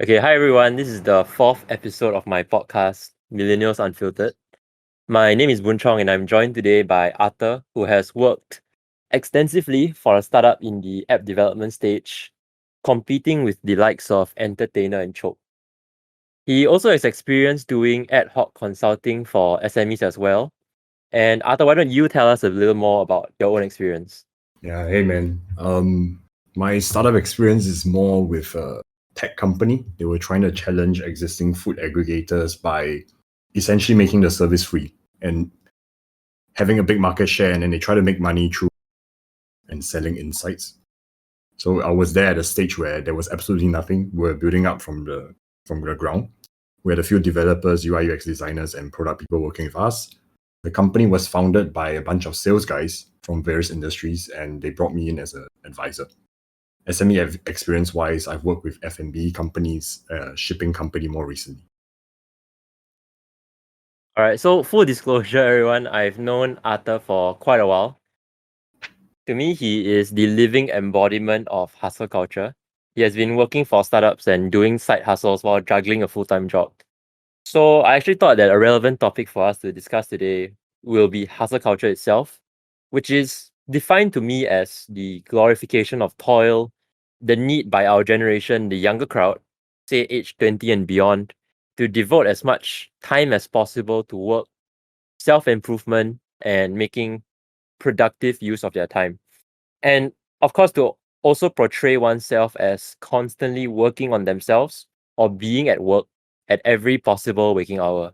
Okay, hi everyone. This is the fourth episode of my podcast, Millennials Unfiltered. My name is Boon Chong, and I'm joined today by Arthur, who has worked extensively for a startup in the app development stage, competing with the likes of Entertainer and Choke. He also has experience doing ad hoc consulting for SMEs as well. And Arthur, why don't you tell us a little more about your own experience? Yeah, hey man. My startup experience is more with a tech company. They were trying to challenge existing food aggregators by essentially making the service free and having a big market share, and then they try to make money through and selling insights. So I was there at a stage where there was absolutely nothing. We were building up from the ground. We had a few developers, UI UX designers, and product people working with us. The company was founded by a bunch of sales guys from various industries, and they brought me in as an advisor. SME experience wise, I've worked with F&B companies, shipping company more recently. All right, so full disclosure, everyone, I've known Arthur for quite a while. To me, he is the living embodiment of hustle culture. He has been working for startups and doing side hustles while juggling a full-time job. So I actually thought that a relevant topic for us to discuss today will be hustle culture itself, which is defined to me as the glorification of toil, the need by our generation, the younger crowd, say age 20 and beyond, to devote as much time as possible to work, self-improvement, and making productive use of their time. And of course, to also portray oneself as constantly working on themselves or being at work at every possible waking hour.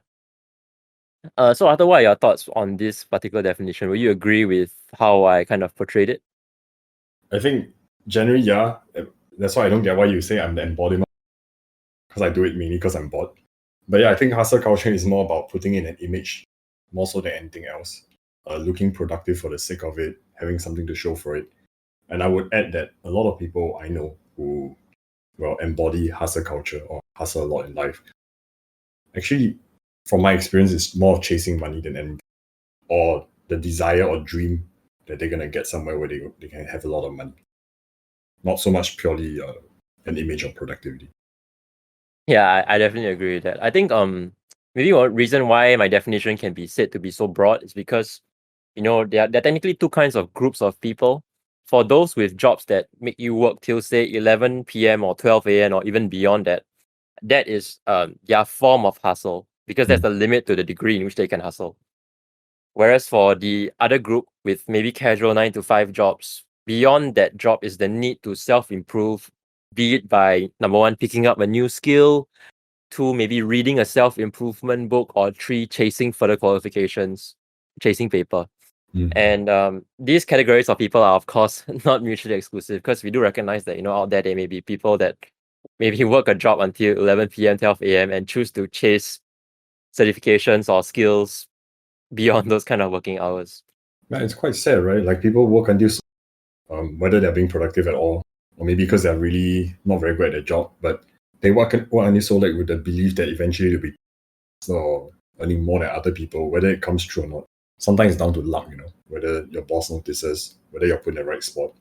So Arthur, what are your thoughts on this particular definition? Will you agree with how I kind of portrayed it? I think generally, yeah. That's why I don't get why you say I'm the embodiment, because I do it mainly because I'm bored. But yeah, I think hustle culture is more about putting in an image more so than anything else. Looking productive for the sake of it, having something to show for it. And I would add that a lot of people I know who, embody hustle culture or hustle a lot in life. Actually, from my experience, it's more of chasing money than anything, or the desire or dream that they're going to get somewhere where they can have a lot of money. Not so much purely an image of productivity. Yeah, I definitely agree with that. I think maybe one reason why my definition can be said to be so broad is because there are technically two kinds of groups of people. For those with jobs that make you work till say 11 p.m. or 12 a.m. or even beyond that, that is their form of hustle because there's a limit to the degree in which they can hustle. Whereas for the other group with maybe casual 9 to 5 jobs, beyond that job is the need to self-improve, be it by number one, picking up a new skill, two, maybe reading a self-improvement book, or three, chasing further qualifications, chasing paper. And these categories of people are, of course, not mutually exclusive because we do recognize that, out there may be people that maybe work a job until 11 p.m., 12 a.m. and choose to chase certifications or skills beyond those kind of working hours. Man, it's quite sad, right? Like people work until whether they're being productive at all, or maybe because they're really not very good at their job, but they work until so late with the belief that eventually they'll be or earning more than other people, whether it comes true or not. Sometimes it's down to luck, whether your boss notices, whether you're put in the right spot.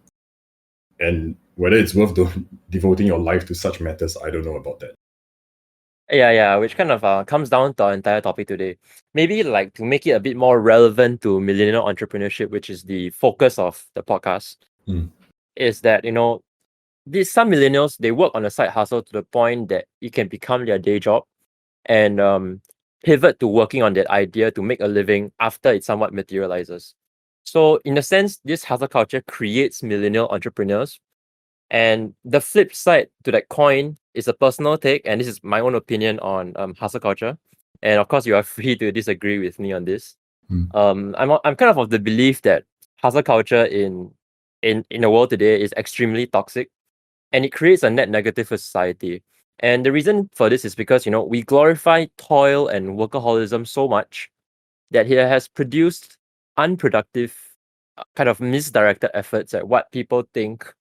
And whether it's worth devoting your life to such matters, I don't know about that. Yeah, which kind of comes down to our entire topic today. Maybe like to make it a bit more relevant to millennial entrepreneurship, which is the focus of the podcast, is that, some millennials, they work on a side hustle to the point that it can become their day job and pivot to working on that idea to make a living after it somewhat materializes. So in a sense, this hustle culture creates millennial entrepreneurs. And the flip side to that coin is a personal take, and this is my own opinion on hustle culture. And of course, you are free to disagree with me on this. I'm kind of the belief that hustle culture in the world today is extremely toxic, and it creates a net negative for society. And the reason for this is because we glorify toil and workaholism so much that it has produced unproductive, kind of misdirected efforts at what people think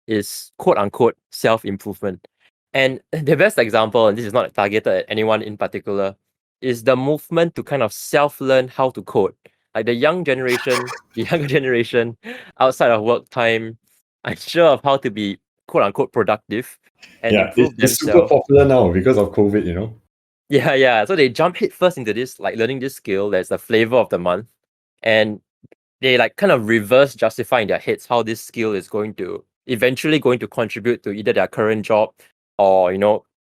is quote unquote self-improvement. And the best example, and this is not targeted at anyone in particular, is the movement to kind of self-learn how to code. Like the younger generation outside of work time, unsure of how to be quote unquote productive and Yeah, improve it's super themselves. popular now because of COVID, you know? Yeah. So they jump headfirst into this, like learning this skill that's the flavor of the month. And they like kind of reverse justify in their heads how this skill is going to eventually going to contribute to either their current job or,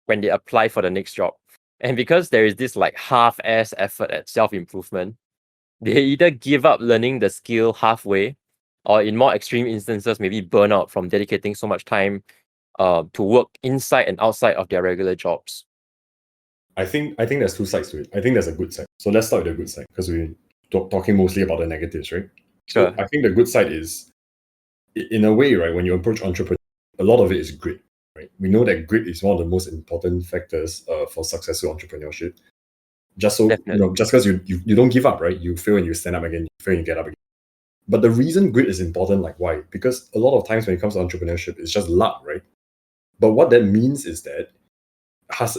when they apply for the next job. And because there is this like half-ass effort at self-improvement, they either give up learning the skill halfway, or in more extreme instances, maybe burn out from dedicating so much time to work inside and outside of their regular jobs. I think there's two sides to it. I think there's a good side. So let's start with the good side because we're talking mostly about the negatives, right? Sure. So I think the good side is, in a way, right, when you approach entrepreneurship, a lot of it is grit, right? We know that grit is one of the most important factors for successful entrepreneurship. Just so, Definitely. just because you don't give up, right? You fail and you stand up again, you fail and you get up again. But the reason grit is important, like why? Because a lot of times when it comes to entrepreneurship, it's just luck, right? But what that means is that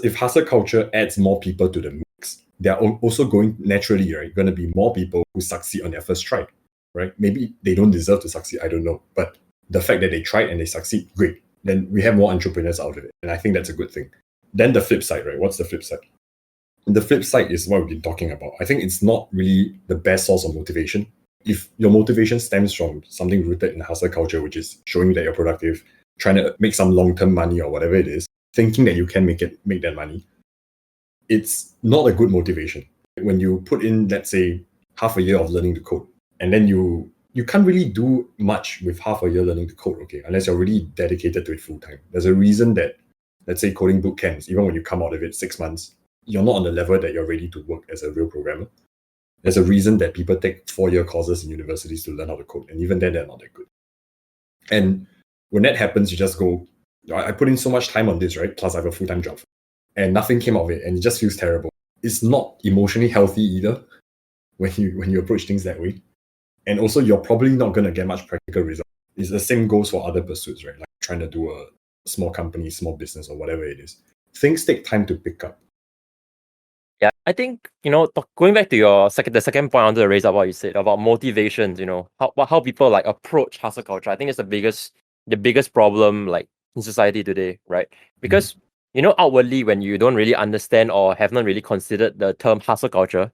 if hustle culture adds more people to the mix, there are also going naturally, right, going to be more people who succeed on their first try, right? Maybe they don't deserve to succeed, I don't know. But the fact that they tried and they succeed, great. Then we have more entrepreneurs out of it. And I think that's a good thing. Then the flip side, right? What's the flip side? The flip side is what we've been talking about. I think it's not really the best source of motivation. If your motivation stems from something rooted in hustle culture, which is showing you that you're productive, trying to make some long-term money or whatever it is, thinking that you can make that money, it's not a good motivation. When you put in, let's say, half a year of learning to code, and then you can't really do much with half a year learning to code, okay, unless you're really dedicated to it full time. There's a reason that, let's say, coding boot camps, even when you come out of it 6 months, you're not on the level that you're ready to work as a real programmer. There's a reason that people take 4-year courses in universities to learn how to code, and even then they're not that good. And when that happens, you just go, I put in so much time on this, right? Plus I have a full-time job. And nothing came out of it, and it just feels terrible. It's not emotionally healthy either when you approach things that way. And also, you're probably not going to get much practical result. It's the same goes for other pursuits, right? Like trying to do a small company, small business, or whatever it is. Things take time to pick up. Yeah, I think, going back to the second point I wanted to raise up what you said about motivations, how people like approach hustle culture. I think it's the biggest problem like in society today, right? Because outwardly, when you don't really understand or have not really considered the term hustle culture,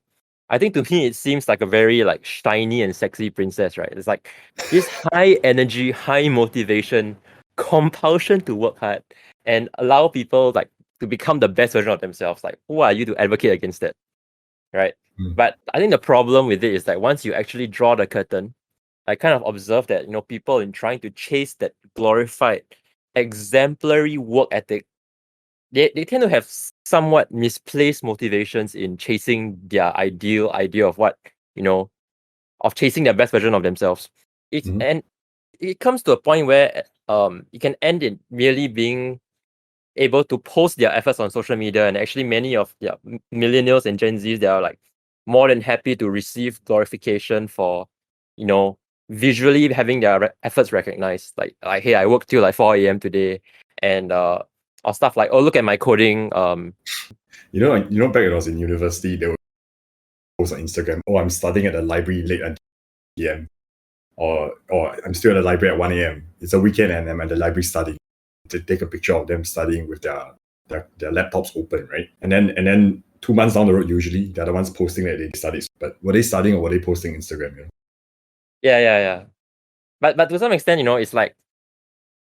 I think to me it seems like a very like shiny and sexy princess, right? It's like this high energy, high motivation, compulsion to work hard and allow people like to become the best version of themselves. Like, who are you to advocate against that? Right. But I think the problem with it is that once you actually draw the curtain, I kind of observe that, people in trying to chase that glorified, exemplary work ethic, they tend to have somewhat misplaced motivations in chasing their ideal idea of what, of chasing their best version of themselves. And it comes to a point where it can end in merely being able to post their efforts on social media, and actually many of millennials and Gen Zs, they are like more than happy to receive glorification for, visually having their efforts recognized. Like, hey, I worked till like 4 a.m. today, and or stuff like, oh, look at my coding. You know, back when I was in university, they would post on Instagram, oh, I'm studying at the library late until p.m. Or I'm still at the library at 1 a.m. It's a weekend and I'm at the library studying. To take a picture of them studying with their laptops open, right? And then 2 months down the road, usually they're the ones posting that they studied. But were they studying or were they posting Instagram? Yeah. But to some extent, it's like,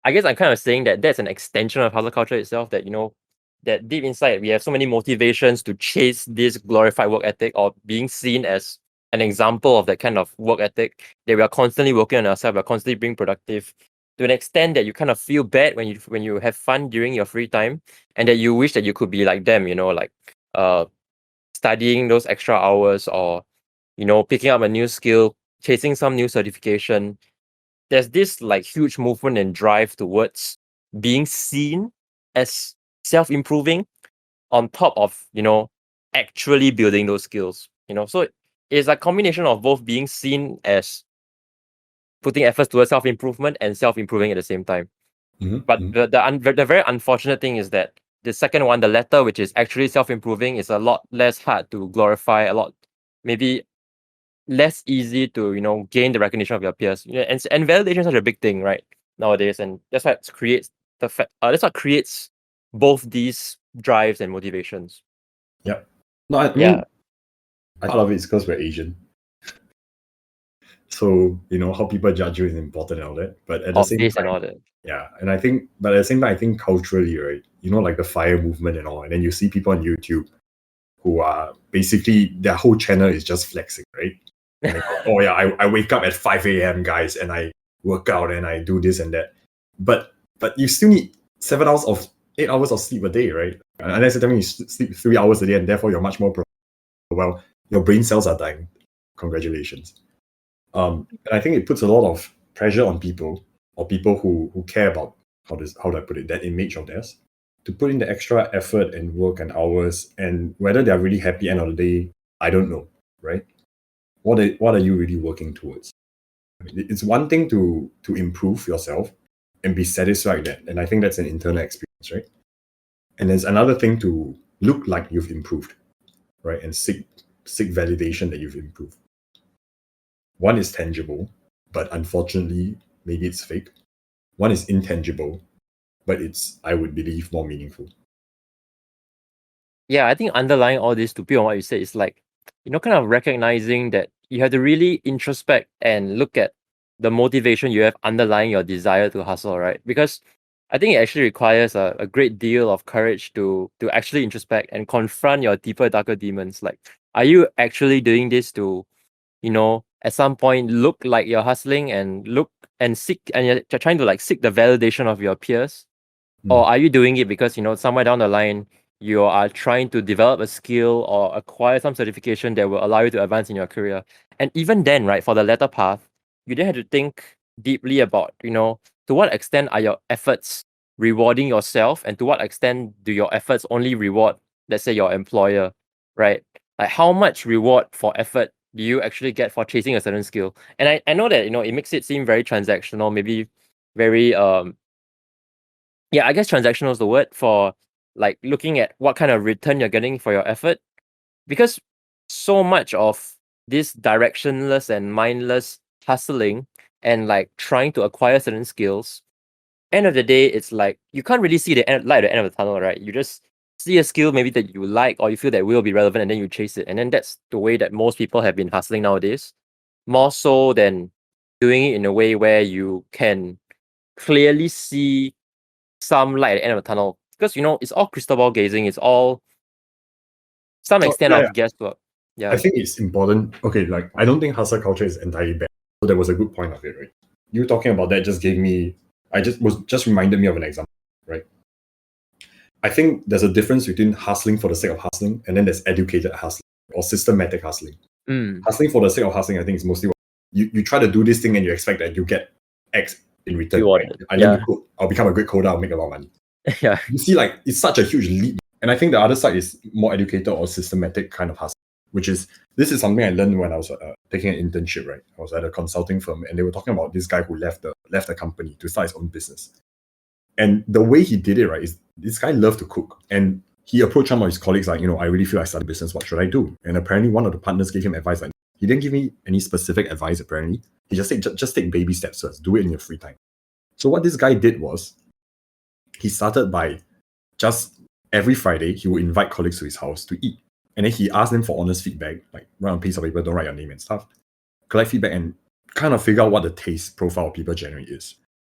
I guess I'm kind of saying that that's an extension of hustle culture itself, that, that deep inside we have so many motivations to chase this glorified work ethic or being seen as an example of that kind of work ethic, that we are constantly working on ourselves, we're constantly being productive to an extent that you kind of feel bad when you have fun during your free time, and that you wish that you could be like them, like studying those extra hours, or picking up a new skill, chasing some new certification. There's this like huge movement and drive towards being seen as self-improving on top of, actually building those skills. So it's a combination of both being seen as putting efforts towards self-improvement and self-improving at the same time. But the very unfortunate thing is that the second one, the latter, which is actually self-improving, is a lot less hard to glorify, a lot maybe less easy to, gain the recognition of your peers. And validation is such a big thing, right, nowadays, and that's why it creates that's what creates both these drives and motivations. Yeah. No, I mean, part of it is because we're Asian. So, how people judge you is important and all that. But at the same time, and all that. yeah. And I think, but at the same time, I think culturally, right, like the FIRE movement and all, and then you see people on YouTube who are basically, their whole channel is just flexing, right? And they go, oh yeah, I wake up at 5 a.m. guys, and I work out and I do this and that. But you still need 8 hours of sleep a day, right? Unless you tell me you sleep 3 hours a day and therefore you're much more well, your brain cells are dying. Congratulations. And I think it puts a lot of pressure on people, or people who care about how do I put it, that image of theirs, to put in the extra effort and work and hours, and whether they're really happy end of the day, I don't know, right? What are you really working towards? I mean, it's one thing to improve yourself and be satisfied with that, and I think that's an internal experience, right? And there's another thing to look like you've improved, right? And seek validation that you've improved. One is tangible, but unfortunately, maybe it's fake. One is intangible, but it's, I would believe, more meaningful. Yeah, I think underlying all this, to build on what you said, is like, kind of recognizing that you have to really introspect and look at the motivation you have underlying your desire to hustle, right? Because I think it actually requires a great deal of courage to actually introspect and confront your deeper, darker demons. Like, are you actually doing this to, at some point look like you're hustling and look and seek, and you're trying to like seek the validation of your peers? Or are you doing it because, somewhere down the line, you are trying to develop a skill or acquire some certification that will allow you to advance in your career? And even then, right, for the latter path, you then have to think deeply about, to what extent are your efforts rewarding yourself, and to what extent do your efforts only reward, let's say, your employer, right? Like, how much reward for effort do you actually get for chasing a certain skill? And I know that, it makes it seem very transactional, maybe very yeah, I guess transactional is the word for like looking at what kind of return you're getting for your effort. Because so much of this directionless and mindless hustling and like trying to acquire certain skills, end of the day, it's like you can't really see the light at the end of the tunnel, right? You just see a skill maybe that you like or you feel that will be relevant, and then you chase it. And then that's the way that most people have been hustling nowadays, more so than doing it in a way where you can clearly see some light at the end of the tunnel. Because it's all crystal ball gazing, it's all some extent of guesswork. Yeah. I think it's important. Okay, like I don't think hustle culture is entirely bad. So that was a good point of it, right? You talking about that just reminded me of an example, right? I think there's a difference between hustling for the sake of hustling and then there's educated hustling or systematic hustling. Hustling for the sake of hustling, I think, is mostly what you try to do this thing and you expect that you get X in return. Right? I learn to cook, I'll become a great coder, I'll make a lot of money. Yeah. You see, like, it's such a huge leap. And I think the other side is more educated or systematic kind of hustle, which is, this is something I learned when I was taking an internship, right? I was at a consulting firm and they were talking about this guy who left the company to start his own business. And the way he did it, right, is this guy loved to cook. And he approached some of his colleagues like, I really feel I started a business, what should I do? And apparently one of the partners gave him advice. Like, he didn't give me any specific advice, apparently. He just said, just take baby steps first. Do it in your free time. So what this guy did was, he started by just every Friday, he would invite colleagues to his house to eat. And then he asked them for honest feedback, like write on a piece of paper, don't write your name and stuff. Collect feedback and kind of figure out what the taste profile of people generally is.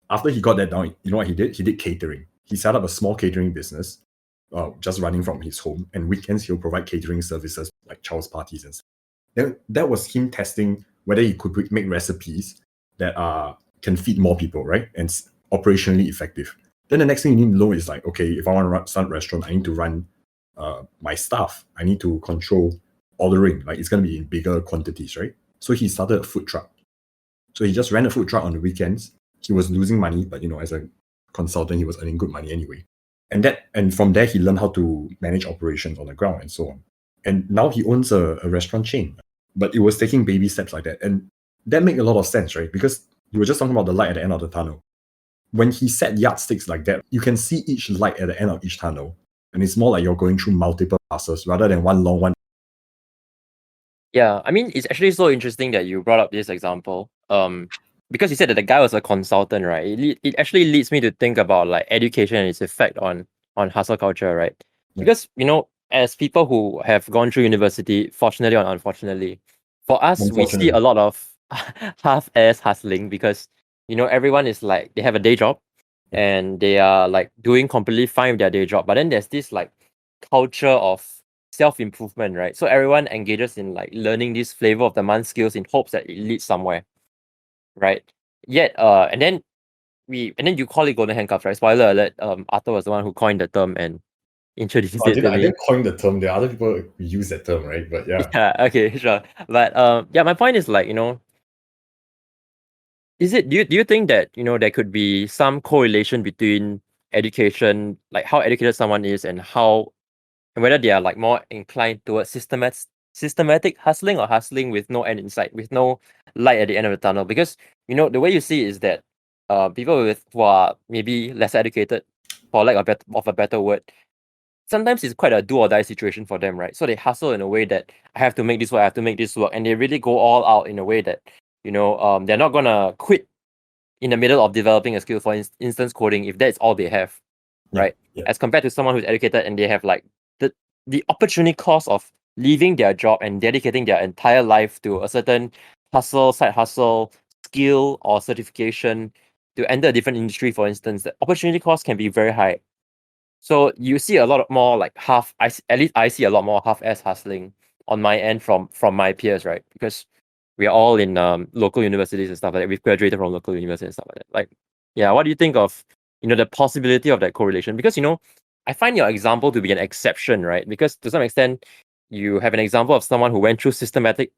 After he got that down, you know what he did? He did catering. He set up a small catering business, just running from his home. And weekends, he'll provide catering services like child's parties and stuff. Then that was him testing whether he could make recipes that can feed more people, right? And operationally effective. Then the next thing you need to know is like, okay, if I want to start a restaurant, I need to run my staff. I need to control ordering. Like, it's going to be in bigger quantities, right? So he started a food truck. So he just ran a food truck on the weekends. He was losing money, but as a consultant, he was earning good money anyway. And from there, he learned how to manage operations on the ground and so on. And now he owns a restaurant chain. But it was taking baby steps like that. And that made a lot of sense, right? Because you were just talking about the light at the end of the tunnel. When he set yardsticks like that, you can see each light at the end of each tunnel. And it's more like you're going through multiple passes rather than one long one. Yeah, I mean, it's actually so interesting that you brought up this example. because you said that the guy was a consultant, right? It actually leads me to think about like education and its effect on hustle culture, right? Yeah. Because as people who have gone through university, fortunately or unfortunately, for us we see a Unfortunately. lot of half-ass hustling because everyone is like they have a day job Yeah. and they are like doing completely fine with their day job, but then there's this like culture of self-improvement, right? So everyone engages in like learning this flavor of the month skills in hopes that it leads somewhere, right? Yet, and then you call it golden handcuffs, right? Spoiler alert, Arthur was the one who coined the term and introduced I it didn't to I me. didn't coin the term. There are other people who use that term, right? But yeah. Yeah, okay, sure. But yeah, my point is like, do you think that, there could be some correlation between education, like how educated someone is and whether they are like more inclined towards systematic hustling or hustling with no end in sight, with no light at the end of the tunnel? Because the way you see it is that people who are maybe less educated, for lack of a better word, sometimes it's quite a do or die situation for them, right? So they hustle in a way that I have to make this work, I have to make this work, and they really go all out in a way that they're not gonna quit in the middle of developing a skill, for instance coding, if that's all they have, Yeah. right? Yeah. As compared to someone who's educated and they have like the opportunity cost of leaving their job and dedicating their entire life to a certain side hustle, skill or certification to enter a different industry, for instance. The opportunity cost can be very high. So you see a lot of more like at least I see a lot more half-ass hustling on my end from my peers, right? Because we are all in local universities and stuff like that. We've graduated from local universities and stuff like that. Like, yeah, what do you think of the possibility of that correlation? Because I find your example to be an exception, right? Because to some extent, you have an example of someone who went through systematic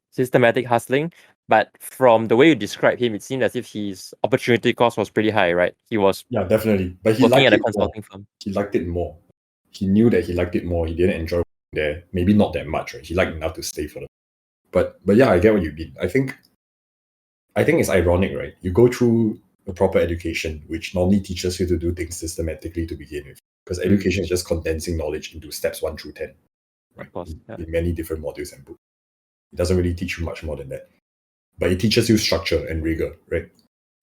hustling, but from the way you describe him, it seemed as if his opportunity cost was pretty high, right? He was Yeah, definitely. But he working liked at a it more. consulting firm. He liked it more. He knew that he liked it more. He didn't enjoy working there. Maybe not that much, right? He liked enough to stay for the. But yeah, I get what you mean. I think it's ironic, right? You go through a proper education, which normally teaches you to do things systematically to begin with, because education is just condensing knowledge into steps 1 through 10, right? Of course, yeah. In many different modules and books. It doesn't really teach you much more than that. But it teaches you structure and rigor, right?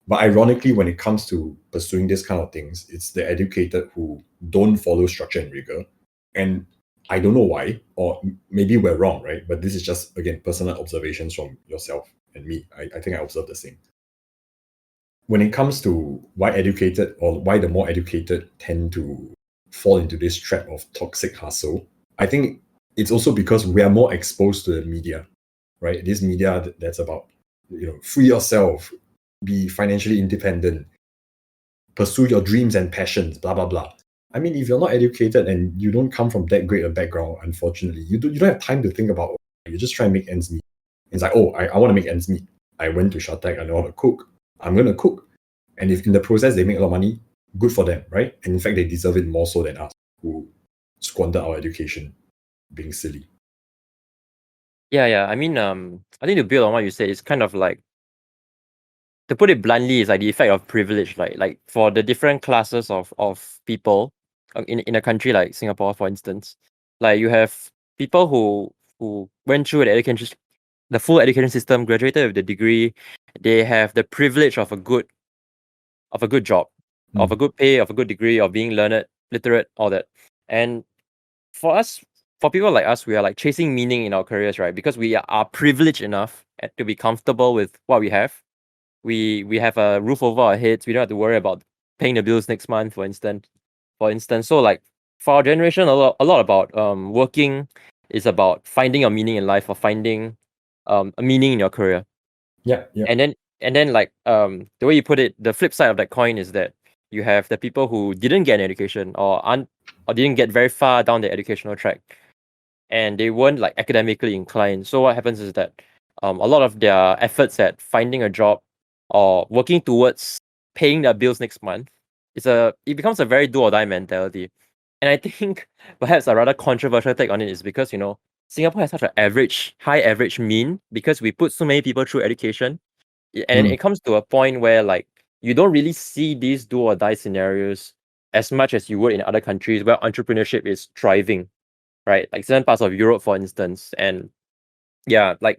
But ironically, when it comes to pursuing this kind of things, it's the educated who don't follow structure and rigor. And I don't know why, or maybe we're wrong, right? But this is just, again, personal observations from yourself and me. I think I observed the same. When it comes to why the more educated tend to fall into this trap of toxic hustle, I think it's also because we are more exposed to the media, right? This media that's about, free yourself, be financially independent, pursue your dreams and passions, blah, blah, blah. I mean, if you're not educated and you don't come from that great a background, unfortunately, you don't have time to think about, you just try and make ends meet. It's like, oh, I want to make ends meet. I went to Shark Tank, I know how to cook. I'm going to cook. And if in the process they make a lot of money, good for them, right? And in fact, they deserve it more so than us, who squander our education being silly. Yeah. I mean, I think to build on what you said, it's kind of like, to put it bluntly, it's like the effect of privilege. Like for the different classes of people in a country like Singapore, for instance, like you have people who went through the full education system, graduated with the degree, they have the privilege of a good job, of a good pay, of a good degree, of being learned, literate, all that. And for people like us, we are like chasing meaning in our careers, right? Because we are privileged enough to be comfortable with what we have. We have a roof over our heads. We don't have to worry about paying the bills next month, for instance. So like for our generation, a lot about working is about finding your meaning in life or finding a meaning in your career. Yeah. And then like the way you put it, the flip side of that coin is that you have the people who didn't get an education or didn't get very far down the educational track, and they weren't like academically inclined. So what happens is that a lot of their efforts at finding a job or working towards paying their bills next month it becomes a very do or die mentality. And I think perhaps a rather controversial take on it is because Singapore has such an high average mean because we put so many people through education, and it comes to a point where like you don't really see these do or die scenarios as much as you would in other countries where entrepreneurship is thriving, right? Like certain parts of Europe, for instance. And yeah, like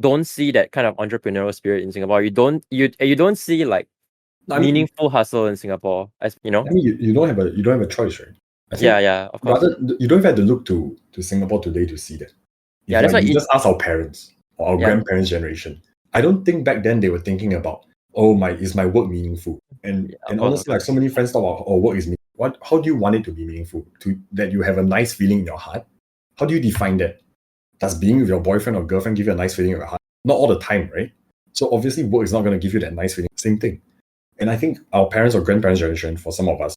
don't see that kind of entrepreneurial spirit in Singapore. You don't see like I mean, meaningful hustle in Singapore, as you know. I mean, you don't have a choice, right? I think Yeah, of course. rather you don't even have to look to Singapore today to see that. Yeah, that's why You just ask our parents or our Yeah. grandparents' generation. I don't think back then they were thinking about, is my work meaningful? And Yeah, of and course, honestly, like so many friends talk about, work is meaningful. How do you want it to be meaningful? That you have a nice feeling in your heart? How do you define that? Does being with your boyfriend or girlfriend give you a nice feeling in your heart? Not all the time, right? So obviously work is not going to give you that nice feeling. Same thing. And I think our parents or grandparents' generation, for some of us,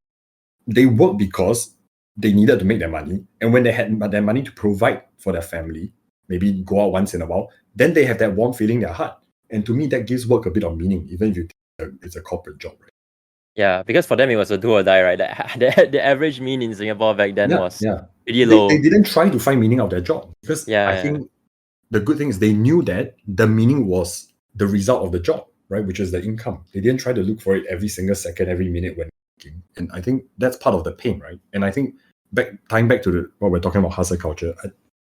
they work because they needed to make their money. And when they had their money to provide for their family, maybe go out once in a while, then they have that warm feeling in their heart. And to me, that gives work a bit of meaning, even if you think it's a corporate job, right? Yeah, because for them it was a do or die, right? The average mean in Singapore back then was pretty low. They didn't try to find meaning of their job because I Yeah. think the good thing is they knew that the meaning was the result of the job, right? Which is the income. They didn't try to look for it every single second, every minute when working. And I think that's part of the pain, right? And I think tying back to what we're talking about, hustle culture,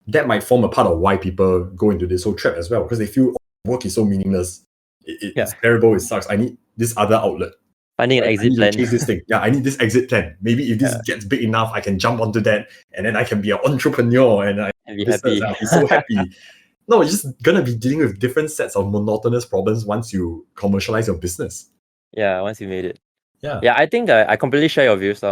that might form a part of why people go into this whole trap as well, because they feel work is so meaningless. It's terrible. It sucks. I need this other outlet. Finding an I exit need plan. to chase this thing. Yeah, I need this exit plan. Maybe if this Yeah. gets big enough, I can jump onto that, and then I can be an entrepreneur and be happy. I'll be so happy. No, you're just gonna be dealing with different sets of monotonous problems once you commercialize your business. Yeah, once you made it. Yeah. I think I completely share your views.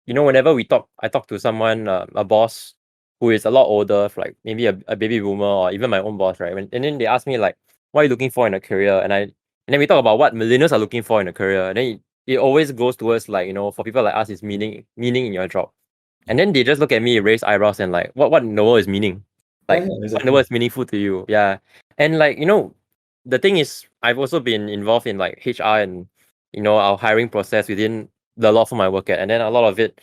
Whenever I talk to someone, a boss who is a lot older, like maybe a baby boomer or even my own boss, right? And then they ask me like, what are you looking for in a career? And then we talk about what millennials are looking for in a career. And then it always goes towards like, for people like us, is meaning in your job. And then they just look at me, raise eyebrows, and like, what in the world is meaning? Like, Exactly. what in the world is meaningful to you? Yeah. And like, the thing is, I've also been involved in like HR and our hiring process within the law firm I work at, and then a lot of it,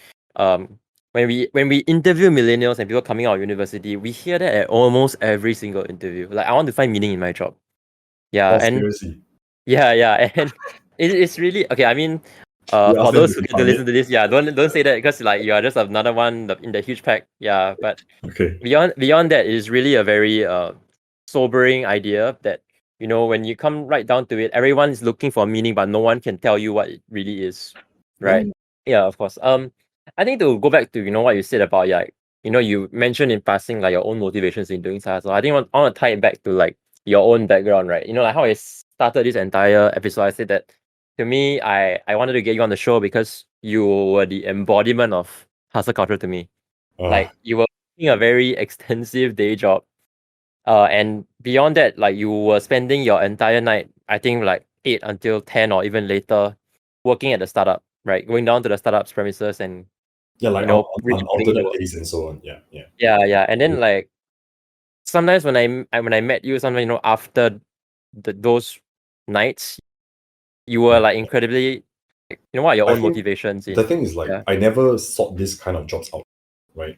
when we interview millennials and people coming out of university, we hear that at almost every single interview. Like, I want to find meaning in my job. Yeah, and Seriously. yeah, and it's really okay. I mean, You ask for them those if who they get to found listen it. to this, yeah, don't say that because like you are just another one in the huge pack. Yeah, but Okay. beyond that, it is really a very sobering idea that when you come right down to it, everyone is looking for meaning, but no one can tell you what it really is, right? Yeah, of course. I think to go back to what you said about you mentioned in passing like your own motivations in doing sales. So I think I want to tie it back to like your own background, right? Like how I started this entire episode. I said that to me, I wanted to get you on the show because you were the embodiment of hustle culture to me. Like you were a very extensive day job. And beyond that, like you were spending your entire night, I think like 8 until 10 or even later, working at the startup, right? Going down to the startup's premises and like really on putting in the alternate work. days and so on. Yeah. Yeah. And then like sometimes when I met you, sometimes after those nights, you were like incredibly what are your I own think motivations the in? thing is like I never sought this kind of jobs out, right?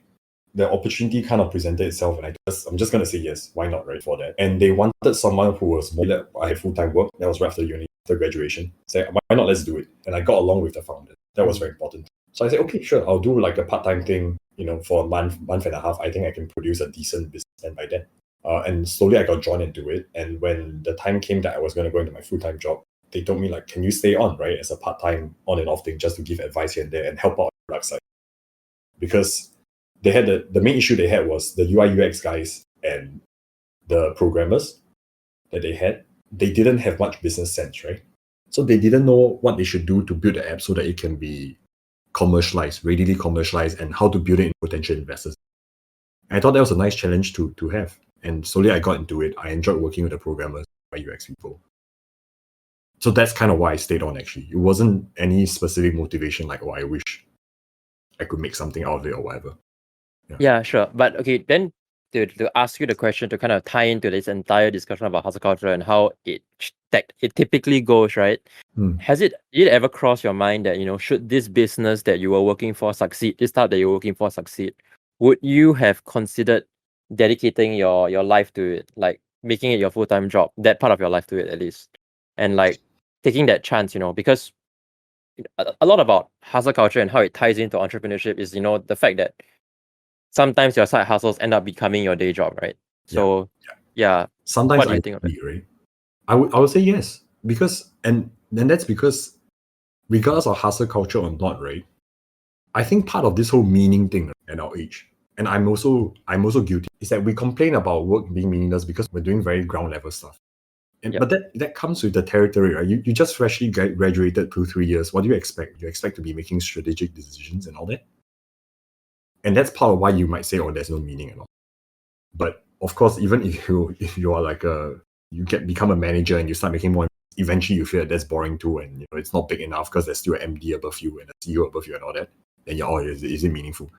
The opportunity kind of presented itself, and I'm just gonna say yes. Why not, right? For that, and they wanted someone who was more like I had full time work. That was right after uni, after graduation. Say why not? Let's do it. And I got along with the founder. That was very important. So I said, okay, sure, I'll do like a part time thing. For a month and a half. I think I can produce a decent business. And by then, and slowly I got drawn into it. And when the time came that I was going to go into my full time job, they told me like, can you stay on, right, as a part time on and off thing, just to give advice here and there and help out on the product side, because they had the main issue they had was the UI UX guys and the programmers that they had. They didn't have much business sense, right? So they didn't know what they should do to build the app so that it can be commercialized, readily commercialized, and how to build it in potential investors. And I thought that was a nice challenge to have. And slowly I got into it. I enjoyed working with the programmers, UX people. So that's kind of why I stayed on, actually. It wasn't any specific motivation like, I wish I could make something out of it or whatever. Yeah, sure. But okay, then to ask you the question to kind of tie into this entire discussion about hustle culture and how it typically goes, right? Did it ever cross your mind that, should this business that you were working for succeed, this startup that you're working for succeed, would you have considered dedicating your life to it, like making it your full-time job, that part of your life to it at least, and like taking that chance, because a lot about hustle culture and how it ties into entrepreneurship is, the fact that sometimes your side hustles end up becoming your day job, right? So yeah. sometimes What do I you think of it? agree, right? I would say yes, because and then that's because regardless of hustle culture or not, right? I think part of this whole meaning thing at our age, and I'm also guilty, is that we complain about work being meaningless because we're doing very ground level stuff. And Yep. but that comes with the territory, right? You just freshly graduated 2-3 years. What do you expect? You expect to be making strategic decisions and all that. And that's part of why you might say, "Oh, there's no meaning at all." But of course, even if you are like become a manager and you start making more, eventually you feel that that's boring too, and it's not big enough because there's still an MD above you and a CEO above you and all that. And you're, oh, is it meaningful?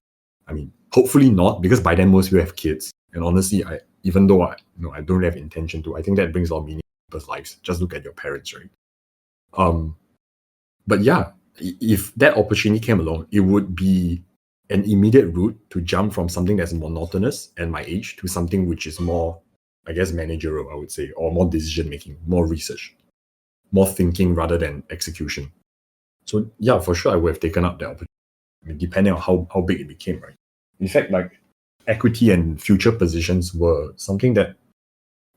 I mean, hopefully not, because by then most people have kids. And honestly, even though I don't have intention to, I think that brings a lot of meaning to people's lives. Just look at your parents, right? But yeah, if that opportunity came along, it would be an immediate route to jump from something that's monotonous at my age to something which is more, I guess, managerial, I would say, or more decision making, more research, more thinking rather than execution. So yeah, for sure, I would have taken up that opportunity. I mean, depending on how big it became, right? In fact, like equity and future positions were something that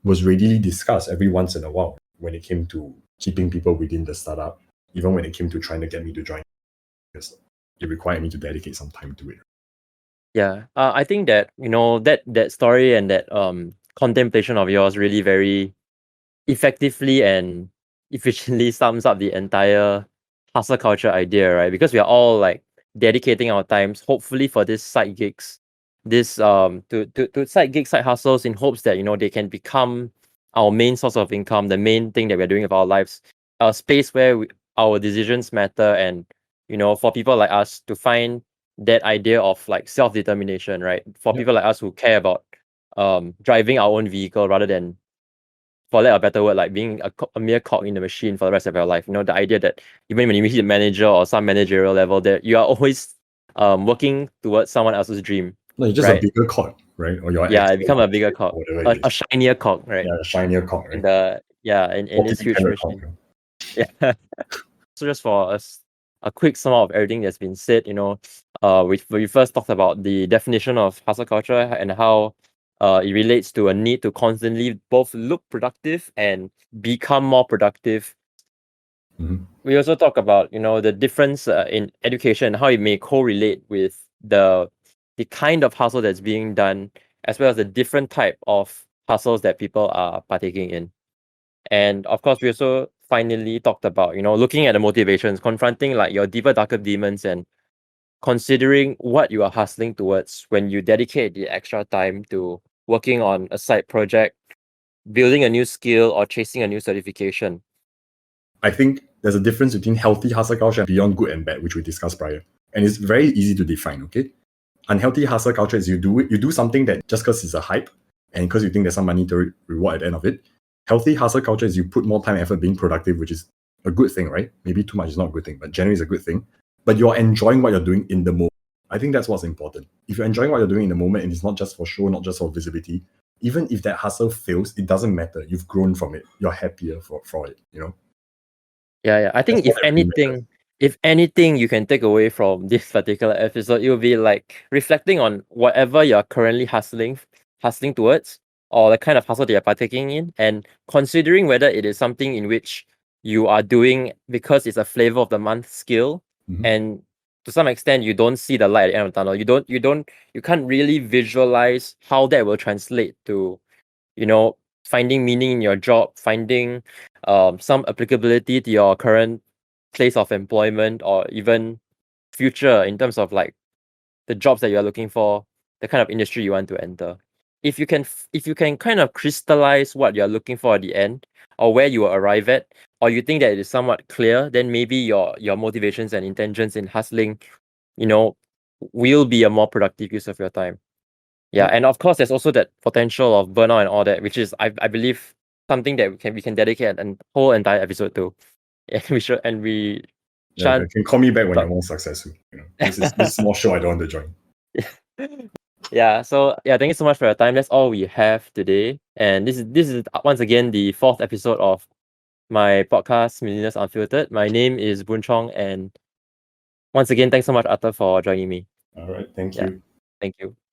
was readily discussed every once in a while when it came to keeping people within the startup, even when it came to trying to get me to join, because it required me to dedicate some time to it. Yeah, I think that that story and that contemplation of yours really very effectively and efficiently sums up the entire hustle culture idea, right? Because we are all like dedicating our times, hopefully for this side gigs, this to side gigs, side hustles, in hopes that they can become our main source of income, the main thing that we're doing with our lives, a space where our decisions matter, and for people like us to find that idea of like self-determination, right? For Yep. people like us who care about driving our own vehicle rather than, for lack of a better word, like being a mere cog in the machine for the rest of your life. The idea that even when you meet a manager or some managerial level, that you are always working towards someone else's dream, No, you're just a right? bigger cog, right? Or your Yeah, ex, it become a bigger cog, or whatever it a is. shinier cog, right? Yeah, a shinier cog, In right? the in Or this keeping huge kind of cog. machine. Yeah. So just for a quick sum of everything that's been said, we first talked about the definition of hustle culture and how it relates to a need to constantly both look productive and become more productive. We also talk about the difference in education, how it may correlate with the kind of hustle that's being done, as well as the different type of hustles that people are partaking in. And of course, we also finally talked about looking at the motivations, confronting like your deeper, darker demons, and considering what you are hustling towards when you dedicate the extra time to working on a side project, building a new skill, or chasing a new certification. I think there's a difference between healthy hustle culture and beyond good and bad, which we discussed prior. And it's very easy to define, okay? Unhealthy hustle culture is you do something that just because it's a hype and because you think there's some money to reward at the end of it. Healthy hustle culture is you put more time and effort being productive, which is a good thing, right? Maybe too much is not a good thing, but generally it's a good thing. But you're enjoying what you're doing in the moment. I think that's what's important. If you're enjoying what you're doing in the moment and it's not just for show, not just for visibility, even if that hustle fails, it doesn't matter. You've grown from it. You're happier for it, Yeah. I That's think what that really matters. if anything you can take away from this particular episode, it will be like reflecting on whatever you're currently hustling towards, or the kind of hustle that you're partaking in, and considering whether it is something in which you are doing because it's a flavor of the month skill, and to some extent you don't see the light at the end of the tunnel. You can't really visualize how that will translate to finding meaning in your job, finding some applicability to your current place of employment, or even future in terms of like the jobs that you are looking for, the kind of industry you want to enter. If you can kind of crystallize what you're looking for at the end, or where you will arrive at, or you think that it is somewhat clear, then maybe your motivations and intentions in hustling, will be a more productive use of your time. Yeah, and of course, there's also that potential of burnout and all that, which is I believe something that we can dedicate a whole entire episode to. And we Yeah, you shan't. can call me back when But you're more successful. This is small show I don't want to join. yeah, so yeah, thank you so much for your time. That's all we have today, and this is once again the fourth episode of my podcast, Millennials Unfiltered. My name is Boon Chong, and once again, thanks so much, Arthur, for joining me. All right, thank Yeah, you. thank you.